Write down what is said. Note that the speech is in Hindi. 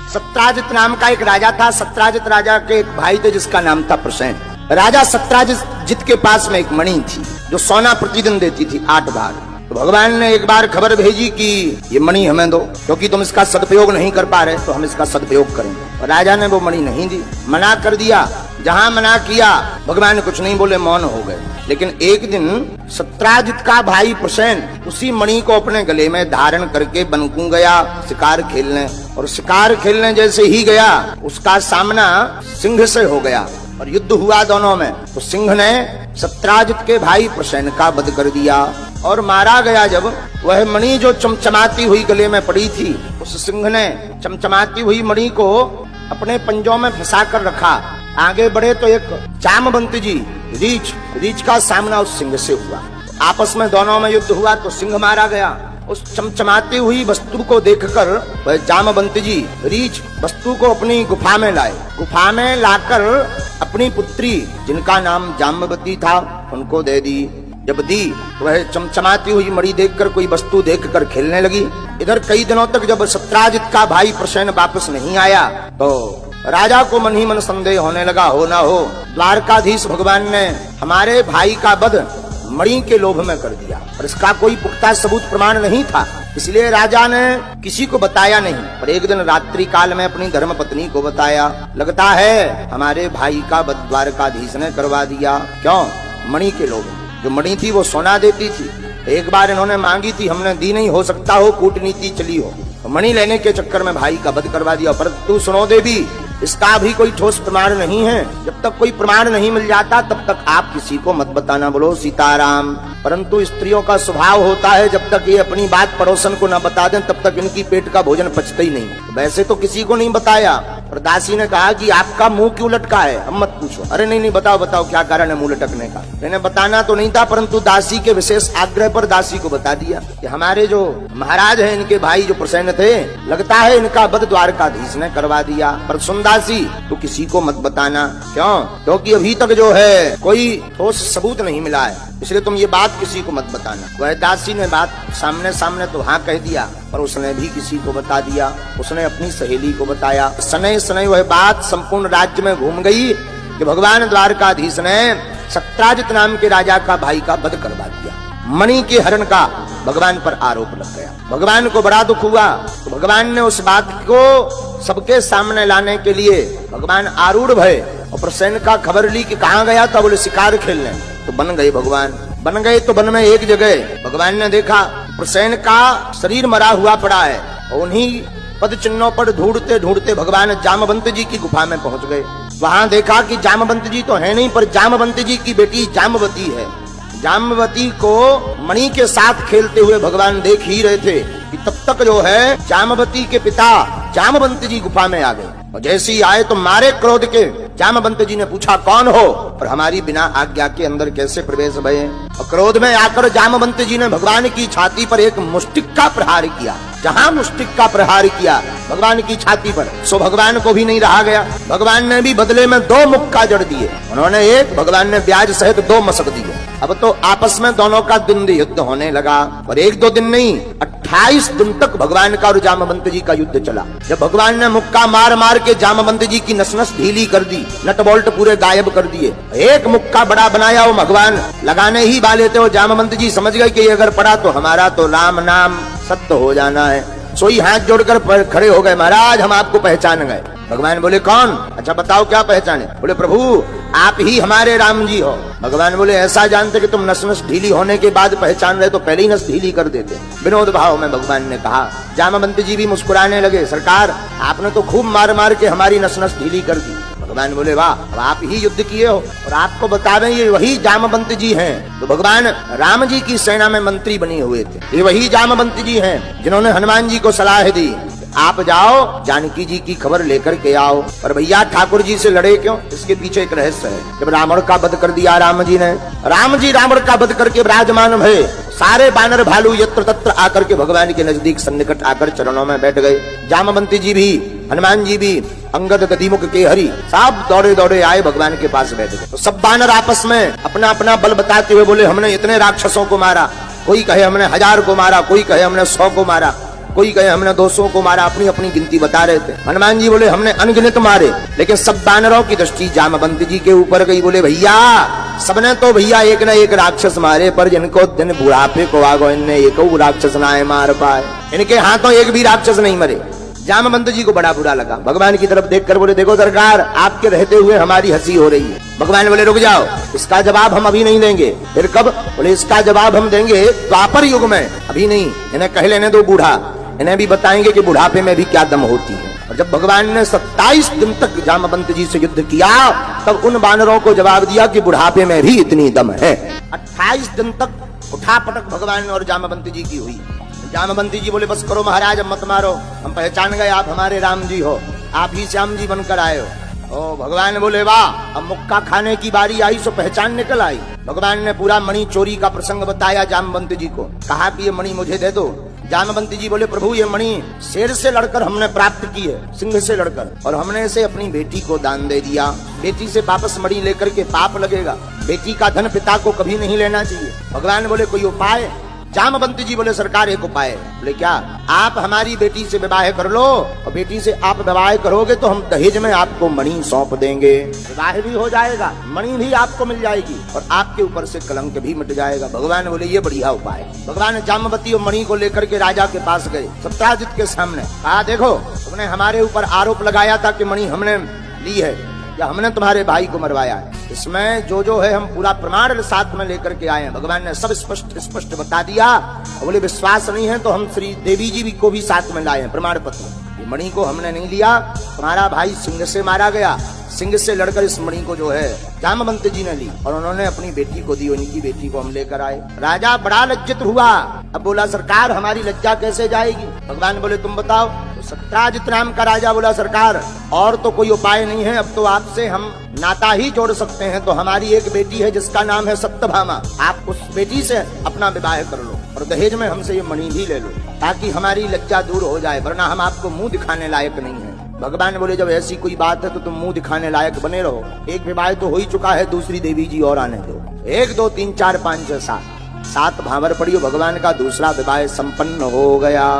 सत्राजित नाम का एक राजा था। सत्राजित राजा के एक भाई थे जिसका नाम था प्रसेन। राजा सत्राजित के पास में एक मणि थी जो सोना प्रतिदिन देती थी 8 बार। तो भगवान ने एक बार खबर भेजी कि ये मणि हमें दो, क्योंकि तुम इसका सदुपयोग नहीं कर पा रहे, तो हम इसका सदुपयोग करेंगे। और राजा ने वो मणि नहीं दी, मना कर दिया। जहां मना किया भगवान कुछ नहीं बोले, मौन हो गए। लेकिन एक दिन सत्राजित का भाई प्रसेन उसी मणि को अपने गले में धारण करके वन को गया शिकार खेलने। और शिकार खेलने जैसे ही गया उसका सामना सिंह से हो गया और युद्ध हुआ दोनों में। तो सिंह ने सत्राजित के भाई प्रसेन का वध कर दिया और मारा गया। जब वह मणि जो चमचमाती हुई गले में पड़ी थी, उस सिंह ने चमचमाती हुई मणि को अपने पंजों में फंसा कर रखा। आगे बढ़े तो एक जामवंत जी रीछ का सामना उस सिंह से हुआ। आपस में दोनों में युद्ध हुआ तो सिंह मारा गया। उस चमचमाती हुई वस्तु को देखकर वह जामवंत जी रीछ वस्तु को अपनी गुफा में लाए। गुफा में लाकर अपनी पुत्री जिनका नाम जाम्बवती था उनको दे दी। जब दी वह चमचमाती हुई मणि देखकर कोई वस्तु देखकर खेलने लगी। इधर कई दिनों तक जब सत्राजित का भाई प्रसेन वापस नहीं आया तो राजा को मन ही मन संदेह होने लगा, हो ना हो द्वारकाधीश भगवान ने हमारे भाई का वध मणि के लोभ में कर दिया। और इसका कोई पुख्ता सबूत प्रमाण नहीं था, इसलिए राजा ने किसी को बताया नहीं। पर एक दिन रात्रि काल में अपनी धर्म पत्नी को बताया। लगता है हमारे भाई का वध द्वारकाधीश ने करवा दिया। क्यों? मणि के लोभ। जो मणि थी वो सोना देती थी, एक बार इन्होंने मांगी थी, हमने दी नहीं, हो सकता हो कूटनीति चली हो। मणि लेने के चक्कर में भाई का वध करवा दिया। पर तू सुनो देवी, इसका भी कोई ठोस प्रमाण नहीं है। जब तक कोई प्रमाण नहीं मिल जाता तब तक आप किसी को मत बताना। बोलो सीताराम। परंतु स्त्रियों का स्वभाव होता है जब तक ये अपनी बात पड़ोसन को न बता दें तब तक इनकी पेट का भोजन पचता ही नहीं। वैसे तो किसी को नहीं बताया। और दासी ने कहा कि आपका मुंह क्यों लटका है, हम मत पूछो। अरे नहीं बताओ बताओ क्या कारण है मुंह लटकने का। मैंने बताना तो नहीं था, परंतु दासी के विशेष आग्रह पर दासी को बता दिया कि हमारे जो महाराज है इनके भाई जो प्रसेन थे, लगता है इनका वध द्वारकाधीश ने करवा दिया। पर सुन दासी, तो किसी को मत बताना। क्यों? क्योंकि अभी तक जो है कोई ठोस सबूत नहीं मिला है, इसलिए तुम ये बात किसी को मत बताना। वह दासी ने बात सामने सामने तो हाँ कह दिया, पर उसने भी किसी को बता दिया। उसने अपनी सहेली को बताया। सनई सनई वह बात संपूर्ण राज्य में घूम गई कि भगवान द्वारकाधीश ने सत्राजित नाम के राजा का भाई का वध करवा दिया। मणि के हरण का भगवान पर आरोप लग गया। भगवान को बड़ा दुख हुआ। तो भगवान ने उस बात को सबके सामने लाने के लिए भगवान आरूढ़ भये और प्रसेन का खबर ली कि कहाँ गया था। बोले शिकार खेलने। तो बन गए भगवान। बन गए तो वन में एक जगह भगवान ने देखा प्रसेन का शरीर मरा हुआ पड़ा है। और उन्हीं पद चिन्हों पर ढूंढते ढूंढते भगवान जामवंत जी की गुफा में पहुंच गए। वहां देखा कि जामवंत जी तो है नहीं, पर जामवंत जी की बेटी जाम्बवती है। जाम्बवती को मणि के साथ खेलते हुए भगवान देख ही रहे थे कि तब तक जो है जाम्बवती के पिता जामवंत जी गुफा में आ गए। और जैसे ही आए तो मारे क्रोध के जामवंत जी ने पूछा कौन हो और हमारी बिना आज्ञा के अंदर कैसे प्रवेश भये। और क्रोध में आकर जामवंत जी ने भगवान की छाती पर एक मुष्टिक का प्रहार किया। जहां मुष्टिक का प्रहार किया भगवान की छाती पर, सो भगवान को भी नहीं रहा गया। भगवान ने भी बदले में 2 मुक्का जड़ दिए। उन्होंने एक, भगवान ने ब्याज सहित 2 मसक दिए। अब तो आपस में दोनों का द्वंद्व युद्ध होने लगा। और 1-2 दिन नहीं, 28 दिन तक भगवान का और जामवंत जी का युद्ध चला। जब भगवान ने मुक्का मार मार के जामवंत जी की नस नस ढीली कर दी, नट बोल्ट पूरे गायब कर दिए। एक मुक्का बड़ा बनाया, वो भगवान लगाने ही वाले थे। वो जामवंत जी समझ गए कि अगर पड़ा तो हमारा तो राम नाम सत्य हो जाना है। सोई हाथ जोड़कर खड़े हो गए, महाराज हम आपको पहचान गए। भगवान बोले कौन? अच्छा बताओ क्या पहचाने? बोले प्रभु आप ही हमारे राम जी हो। भगवान बोले ऐसा जानते कि तुम नस नस ढीली होने के बाद पहचान रहे तो पहले ही नस ढीली कर देते। विनोद भाव में भगवान ने कहा। जामवंत जी भी मुस्कुराने लगे, सरकार आपने तो खूब मार मार के हमारी नस नस ढीली कर दी। भगवान बोले वाह, अब आप ही युद्ध किए हो और आपको बता दें ये वही जामवंत जी हैं। तो भगवान राम जी की सेना में मंत्री बने हुए थे। ये वही जामवंत जी हैं जिन्होंने हनुमान जी को सलाह दी आप जाओ जानकी जी की खबर लेकर के आओ। पर भैया ठाकुर जी से लड़े क्यों? इसके पीछे एक रहस्य है। जब रावण का वध कर दिया राम जी ने, राम जी रावण का वध करके विराजमान भये। सारे बानर भालू यत्र तत्र आकर के भगवान के नजदीक सन्निकट आकर चरणों में बैठ गए। जामवंती जी भी, हनुमान जी भी, अंगद गदिमुख के हरि सब दौड़े दौड़े आए भगवान के पास बैठ गए। तो सब बानर आपस में अपना अपना बल बताते हुए बोले हमने इतने राक्षसों को मारा। कोई कहे हमने 1000 को मारा, कोई कहे हमने 100 को मारा, कोई कहे हमने 200 को मारा, अपनी अपनी गिनती बता रहे थे। हनुमान जी बोले हमने अनगिनत मारे, लेकिन सब बानरों की दृष्टि जामवंत जी के ऊपर गई। बोले भैया सबने तो भैया एक न एक राक्षस मारे, पर जिनको दिन बुढ़ापे को आगो इनने एक राक्षस ना मार पाए, इनके हाथों एक भी राक्षस नहीं मरे। जामवंत जी को बड़ा बुरा लगा, भगवान की तरफ देखकर बोले देखो सरकार, आपके रहते हुए हमारी हंसी हो रही है। भगवान बोले रुक जाओ, इसका जवाब हम अभी नहीं देंगे। फिर कब? बोले इसका जवाब हम देंगे द्वापर युग में, अभी नहीं, इन्हें कह लेने दो बूढ़ा, इन्हें भी बताएंगे कि बुढ़ापे में भी क्या दम होती है। और जब भगवान ने 27 दिन तक जामवंत जी से युद्ध किया, तब उन बानरों को जवाब दिया कि बुढ़ापे में भी इतनी दम है। 28 दिन तक उठापटक भगवान और जामवंत जी की हुई। जामवंती जी बोले बस करो महाराज, अब मत मारो, हम पहचान गए आप हमारे राम जी हो, आप ही श्याम जी बनकर आए हो। ओ भगवान बोले वाह, अब मुक्का खाने की बारी आई सो पहचान निकल आई। भगवान ने पूरा मणि चोरी का प्रसंग बताया जामवंत जी को, कहा कि ये मणि मुझे दे दो। जामवंत जी बोले प्रभु ये मणि शेर से लड़कर हमने प्राप्त की है, सिंह से लड़कर, और हमने इसे अपनी बेटी को दान दे दिया। बेटी से वापस मणि लेकर के पाप लगेगा, बेटी का धन पिता को कभी नहीं लेना चाहिए। भगवान बोले कोई उपाय? जामवंत जी बोले सरकार एक उपाय। बोले क्या? आप हमारी बेटी से विवाह कर लो, और बेटी से आप विवाह करोगे तो हम दहेज में आपको मणि सौंप देंगे, विवाह भी हो जाएगा, मणि भी आपको मिल जाएगी, और आपके ऊपर से कलंक भी मिट जाएगा। भगवान बोले ये बढ़िया उपाय। भगवान जामवती और मणि को लेकर के राजा के पास गए, सत्राजित के सामने कहा देखो तुमने हमारे ऊपर आरोप लगाया था कि मणि हमने ली है या हमने तुम्हारे भाई को मरवाया है, इसमें जो है हम पूरा प्रमाण साथ में लेकर के आए हैं। भगवान ने सब स्पष्ट बता दिया। बोले विश्वास नहीं है तो हम श्री देवी जी को भी साथ में लाए हैं प्रमाण पत्र। मणि को हमने नहीं लिया, तुम्हारा भाई सिंह से मारा गया, सिंह से लड़कर इस मणि को जो है जामवंत जी ने ली, और उन्होंने अपनी बेटी को दी, उनकी बेटी को हम लेकर आए। राजा बड़ा लज्जित हुआ। अब बोला सरकार हमारी लज्जा कैसे जाएगी? भगवान बोले तुम बताओ। तो सत्राजित नाम का राजा बोला सरकार और तो कोई उपाय नहीं है, अब तो आपसे हम नाता ही जोड़ सकते हैं। तो हमारी एक बेटी है जिसका नाम है सत्यभामा, आप उस बेटी से अपना विवाह कर लो, और दहेज में हमसे ये मणि भी ले लो, ताकि हमारी लज्जा दूर हो जाए, वरना हम आपको मुंह दिखाने लायक नहीं है। भगवान बोले जब ऐसी कोई बात है तो तुम मुंह दिखाने लायक बने रहो, एक विवाह तो हो ही चुका है, दूसरी देवी जी और आने दो। 1 2 3 4 5 6 7 भावर पड़ी, भगवान का दूसरा विवाह संपन्न हो गया।